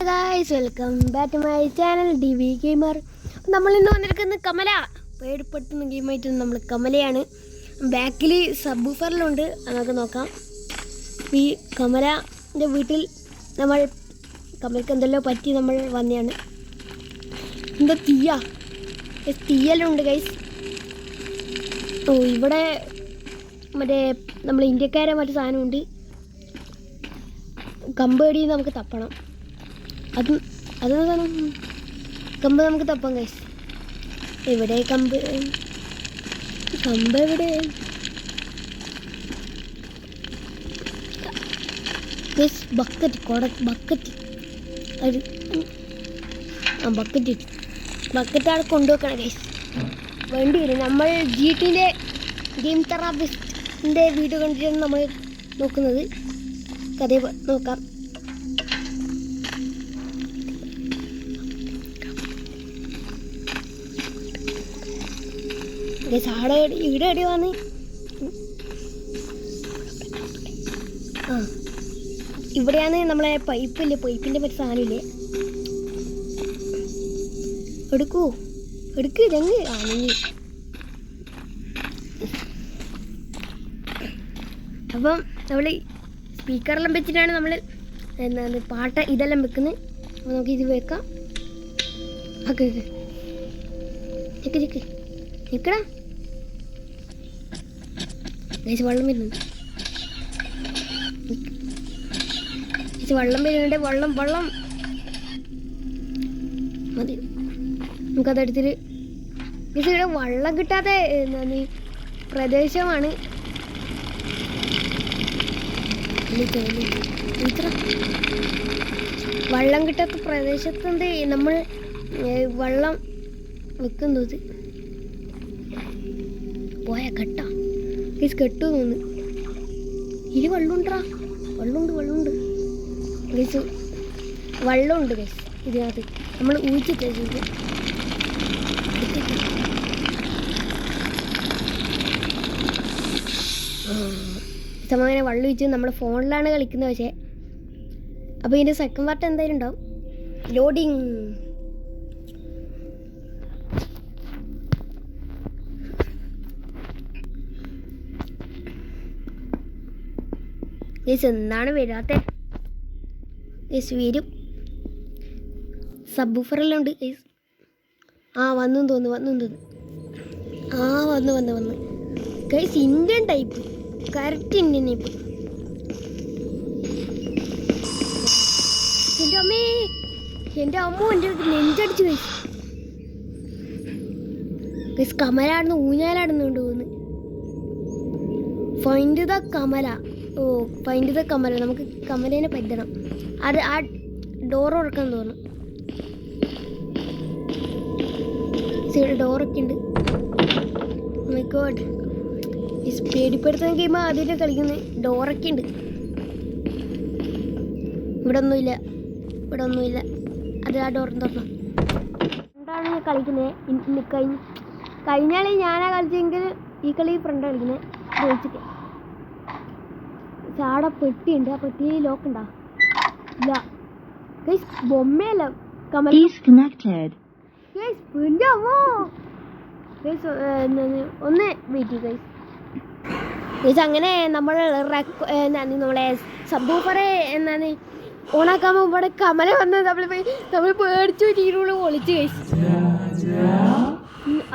Guys welcome back to my channel DV gamer. നമ്മളിന്ന് വന്നിരിക്കുന്നത് കമല പേടിപ്പെടുത്തുന്ന ഗെയിമായിട്ട് നമ്മൾ കമലയാണ്. ബാക്കിൽ സബ് ഊഫറിലുണ്ട്, നമുക്ക് നോക്കാം. ഈ കമലൻ്റെ വീട്ടിൽ കമലക്ക് എന്തെല്ലോ പറ്റി നമ്മൾ വന്നതാണ്. എന്താ തീയലുണ്ട് ഗൈസ്. ഓ ഇവിടെ മറ്റേ നമ്മൾ ഇന്ത്യക്കാരെ മറ്റു സാധനമുണ്ട്. കമ്പേടി നമുക്ക് തപ്പണം. അതെന്താണ് കമ്പ് നമുക്ക് തപ്പാം ഗൈസ്. എവിടെ കമ്പ് എവിടെ ഗൈസ്? ബക്കറ്റ് അവിടെ കൊണ്ടുവെക്കണം ഗൈസ്. വേണ്ടി വരും. നമ്മൾ GTൻ്റെ ഗെയിം തെറാപ്പിസ്റ്റിൻ്റെ വീഡിയോ കണ്ടിട്ടാണ് നമ്മൾ നോക്കുന്നത്. കഥ നോക്കാം. ഇവിടെ എടി വന്ന് ഇവിടെയാണ് നമ്മളെ പൈപ്പില്ലേ, പൈപ്പിൻ്റെ മറ്റു സാധനമില്ലേ. എടുക്ക് ഇതെങ്ങ് ആണെങ്കിൽ. അപ്പം നമ്മൾ സ്പീക്കറെല്ലാം വെച്ചിട്ടാണ് നമ്മൾ പാട്ട് ഇതെല്ലാം വെക്കുന്നത്. അപ്പോൾ നമുക്ക് ഇത് വെക്കാം. നിൽക്കടാ ഗൈസ്, വെള്ളം വരുന്നുണ്ട്. വെള്ളം മതി. നമുക്കതെടുത്തിട്ട് ഗൈസ്, ഇവിടെ വെള്ളം കിട്ടാത്ത പ്രദേശമാണ്. വെള്ളം കിട്ടാത്ത പ്രദേശത്ത് നമ്മൾ വെള്ളം വെക്കുന്നത് പോയാ കെട്ടാ ഗൈസ്. കെട്ടു തോന്നുന്നു. ഇനി വെള്ളമുണ്ട് ഗൈസ്. വെള്ളമുണ്ട് ഗൈസ് ഇതിനകത്ത്. നമ്മൾ ഊച്ചിട്ട് സമയം വെള്ളം ഒഴിച്ച് നമ്മുടെ ഫോണിലാണ് കളിക്കുന്നത്. പക്ഷേ അപ്പോൾ ഇതിൻ്റെ സെക്കൻഡ് പാർട്ട് എന്തായാലും ഉണ്ടാവും. Loading guys. എന്താണ് വരാത്ത ഗൈസ്? വരും. സബ് ഊഫറെല്ലാം ഉണ്ട് ഗൈസ്. വന്നു തോന്നുന്നു. വന്നു guys. Indian type, correct Indian type. എൻ്റെ അമ്മ എൻ്റെ നെഞ്ചടിച്ചു ഗൈസ്. ഗൈസ് കമലാടുന്ന് ഊഞ്ഞാലാടുന്നുണ്ട് തോന്നുന്നു. Find the Kamala. Find the Kamala. നമുക്ക് കമലേനെ പറ്റണം. അത് ആ ഡോർ തുറക്കാൻ തോന്നുന്നു. ഡോറൊക്കെ ഉണ്ട്. പേടിപ്പെടുത്തുന്ന ഗെയിം ആദ്യമായിട്ട് കളിക്കുന്നത്. ഡോറൊക്കെ ഉണ്ട്. ഇവിടെ ഒന്നുമില്ല. അത് ആ ഡോർ തുറന്നു. ഫ്രണ്ടാണ് ഞാൻ കളിക്കുന്നത്. കഴിഞ്ഞ കളി ഞാനാ കളിച്ചെങ്കിൽ ഈ കളി ഫ്രണ്ടാണ് കളിക്കുന്നത്. ചോദിച്ചിട്ട് ചാട പെട്ടിയുണ്ട്. ആ പെട്ടിയിൽ ലോക്ക് ഉണ്ടാ ഇല്ല ഗൈസ്. ബൊമ്മയല്ല കമൽ. ഒന്ന് വെയിറ്റ് ഗൈസ്. അങ്ങനെ നമ്മളെ സബ് ഊഫറെ ഓണാക്കാമോ ഇവിടെ കമല വന്നത് നമ്മൾ പേടിച്ചു ടീരുള്ള പൊളിച്ചു ഗൈസ്.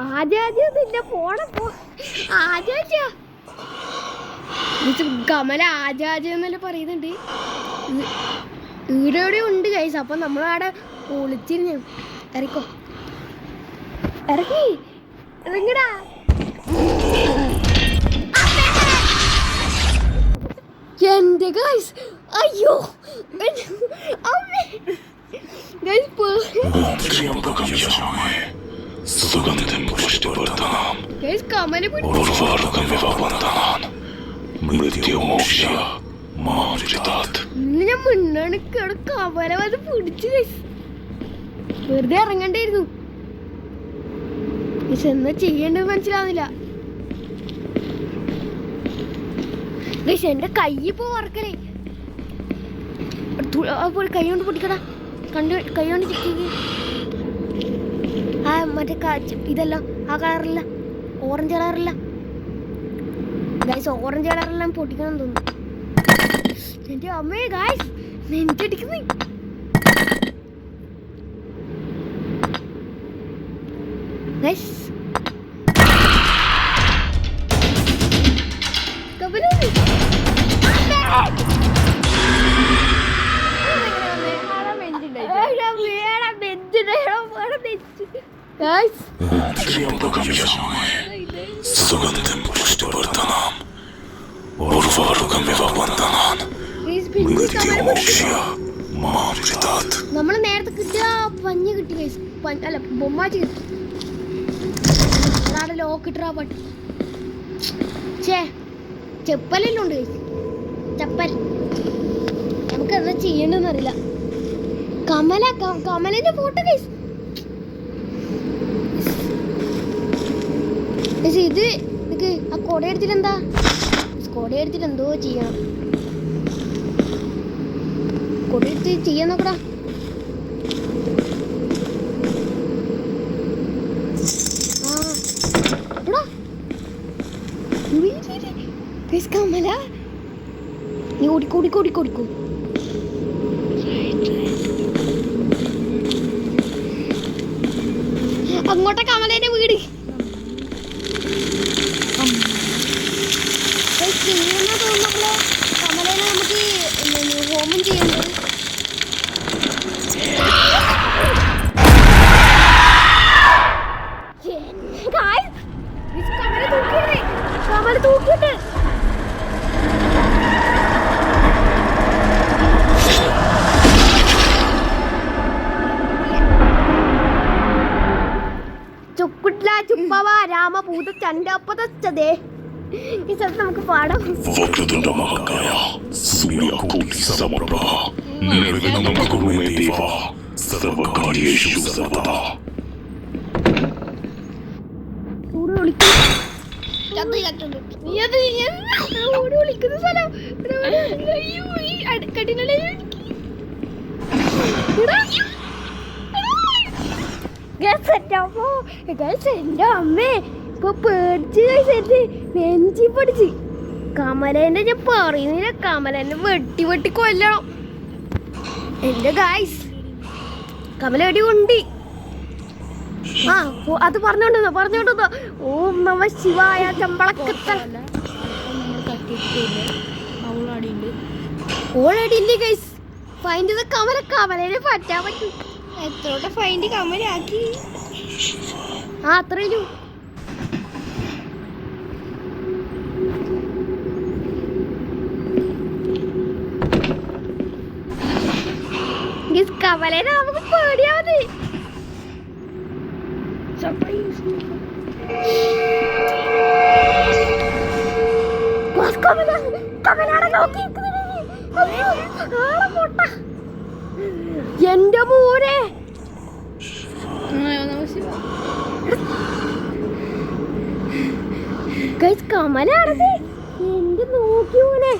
ആദ്യമൊന്നുമില്ല പോണപ്പോ കമല ആജാജെന്നല്ല പറയുന്നുണ്ട്. ഈടെ ഉണ്ട് ഗൈസ്. അപ്പം നമ്മളവിടെ ഒളിച്ചിരുന്നു. ഇറങ്ങിടാ. എന്റെ ഗൈസ്, അയ്യോ കമല ഞാൻ മുന്നാണ് കമല വന്ന് പിടിച്ചു ഗൈസ്. വെറുതെ ഇറങ്ങണ്ടായിരുന്നു. എന്നാ ചെയ്യേണ്ടത് മനസ്സിലാവുന്നില്ല. എന്റെ കൈ ഇപ്പോ വറക്കലേ. കൈ കൊണ്ട് പൊട്ടിക്കടാ. കൈ കൊണ്ട് ചിക്കി. ആ മറ്റേ ഇതല്ല, ആ കളറില്ല, ഓറഞ്ച് കളറില്ല ഗൈസ്. ഓറഞ്ച് കളറെല്ലാം പൊട്ടിക്കണം തോന്നുന്നു. എൻ്റെ അമ്മേ ഗൈസ്, നെഞ്ചടിക്കുന്നു. ഗൈസ് നമ്മള് നേരത്തെ കിട്ടിയ പഞ്ഞ് കിട്ടി ഗൈസ്. അല്ല, ബൊമ്മാച്ചി കിട്ടി. അതാണ് ലോക്ക് ഇട്ടാ പട്ടി. ചെപ്പലെല്ലാം ഉണ്ട് ഗൈസ്, ചപ്പൽ. നമുക്ക് എന്താ ചെയ്യണ്ടെന്ന് അറിയില്ല. കമലന്റെ ഫോട്ടോ ഗൈസ്. ഇത് ആ കൊട എടുത്തിട്ട് എന്തോ ചെയ്യണം. കൊട എടുത്ത് ചെയ്യാൻ നോക്കടാ. കമല നീ ഓടിക്കോ. അങ്ങോട്ടെ കമലേന്റെ വീട്. തോന്നുന്നപ്പോള് കമലേനെ നമുക്ക് ഹോമം ചെയ്യുന്നത്. കമല തൂക്കിട്ട് ചുപ്പവാ രാമഭൂത ചണ്ടപ്പതച്ചതേ. ഈ സ്ഥലത്ത് നമുക്ക് പാടാം. വിളിക്കുന്ന സ്ഥലം എന്റെ അമ്മേ ഇപ്പൊ പേടിച്ച് നെഞ്ചി പഠിച്ച്. കമലേന്റെ ഞാൻ പറയുന്നില്ല, കമലേനെ വെട്ടി കൊല്ലണം എന്റെ ഗായ്സ്. കമല വെടി ഉണ്ട്. ആ അത് പറഞ്ഞോണ്ടോ. ഓം നമ ശിവായ ചമ്പളക്കത്ത. ഓളടിയില്ലേ ഗൈസ്. ഫൈൻഡ് ചെയ്ത കമലേനെ പറ്റാൻ പറ്റും. എത്രോടെ ഫൈൻഡ് കമലാക്കി. ആ അത്രയും കമലേനെ നമുക്ക് പേടിയാ മതി. എന്റെ മോനെ കമലാണത്. എന്റെ നോക്കി മോനെ.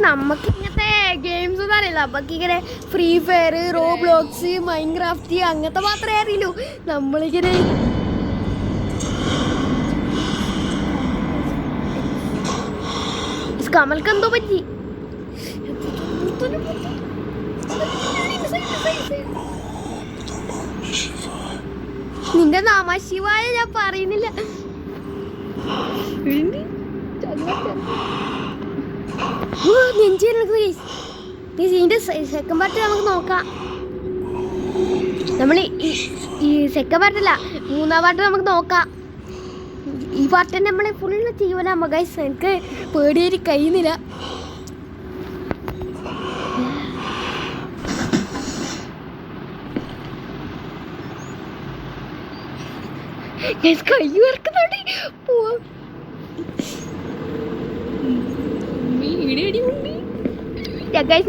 നമുക്ക് ഇങ്ങനത്തെ ഗെയിംസ് ഒന്നും അറിയില്ല. നമുക്ക് ഇങ്ങനെ ഫ്രീ ഫയർ, റോബ്ലോക്സ്, മൈൻക്രാഫ്റ്റ് അങ്ങനത്തെ മാത്രമേ അറിയുള്ളൂ. നമ്മളിങ്ങനെ കമൽക്ക് എന്തോ പറ്റി. നിന്റെ നാമശിവായ ഞാൻ പറയുന്നില്ല. ഇതിന്റെ സെക്കൻഡ് പാർട്ട് നമുക്ക് നോക്കാം. നമ്മൾ ഈ സെക്കൻഡ് പാർട്ടല്ല, മൂന്നാം പാർട്ട് നമുക്ക് നോക്കാം. ഈ പാർട്ട് തന്നെ നമ്മളെ ഫുള്ള് ചെയ്യൂല ഗൈസ്. എനിക്ക് പേടിയായിട്ട് കഴിയുന്നില്ല. കൈ വറക്കുന്നുണ്ട്.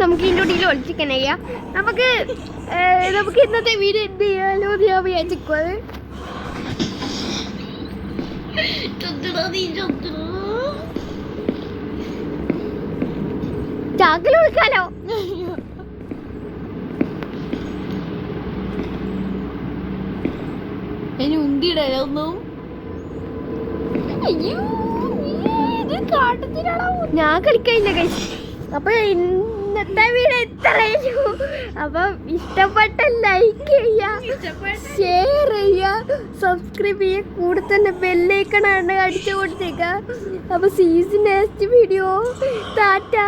നമുക്ക് ഇതിൻ്റെ ഉള്ളിൽ ഒളിച്ചിരിക്കാൻ ചെയ്യാം. നമുക്ക് ഇന്നത്തെ വീഡിയോ എന്ത് ചെയ്യാലോ ഞാൻ വിചാരിച്ചിരിക്കുന്നത്. ചാക്കിൽ വിളിക്കാലോ. ഇനി ഉന്തിയിടൊന്നും. ഞാൻ കളിക്കില്ല ഗൈസ്. അപ്പൊ ഇന്നത്തെ വീഡിയോ ഇത്രയും. അപ്പൊ ഇഷ്ടപ്പെട്ട ലൈക്ക് ചെയ്യാ, ഷെയർ ചെയ്യാ, സബ്സ്ക്രൈബ് ചെയ്യാ, കൂടെ തന്നെ ബെല്ലൈക്കൺ അടിച്ചു കൊടുത്തേക്ക. അപ്പൊ സീസൺ നെക്സ്റ്റ് വീഡിയോ. ടാറ്റാ.